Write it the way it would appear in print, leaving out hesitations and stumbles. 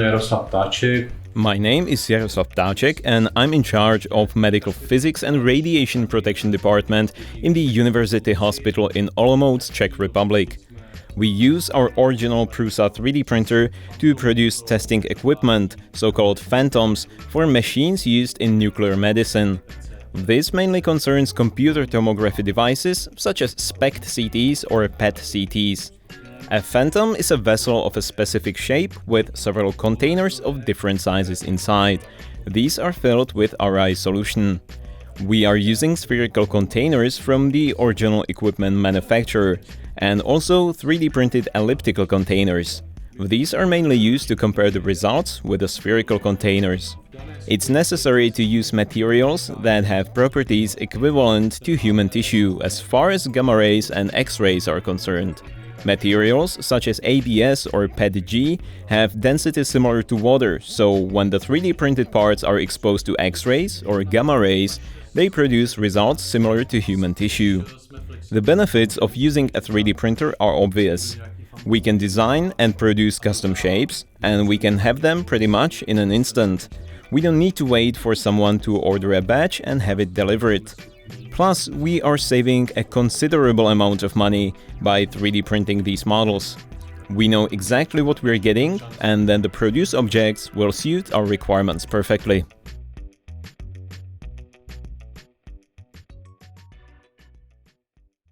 jmenuji Jaroslav Ptáček. My name is Jaroslav Ptáček and I'm in charge of Medical Physics and Radiation Protection Department in the University Hospital in Olomouc, Czech Republic. We use our original Prusa 3D printer to produce testing equipment, so-called phantoms, for machines used in nuclear medicine. This mainly concerns computer tomography devices such as SPECT CTs or PET CTs. A phantom is a vessel of a specific shape with several containers of different sizes inside. These are filled with RI solution. We are using spherical containers from the original equipment manufacturer and also 3D printed elliptical containers. These are mainly used to compare the results with the spherical containers. It's necessary to use materials that have properties equivalent to human tissue as far as gamma rays and X-rays are concerned. Materials such as ABS or PETG have density similar to water, so when the 3D printed parts are exposed to X-rays or gamma rays, they produce results similar to human tissue. The benefits of using a 3D printer are obvious. We can design and produce custom shapes, and we can have them pretty much in an instant. We don't need to wait for someone to order a batch and have it delivered. Plus, we are saving a considerable amount of money by 3D printing these models. We know exactly what we're getting, and then the produced objects will suit our requirements perfectly.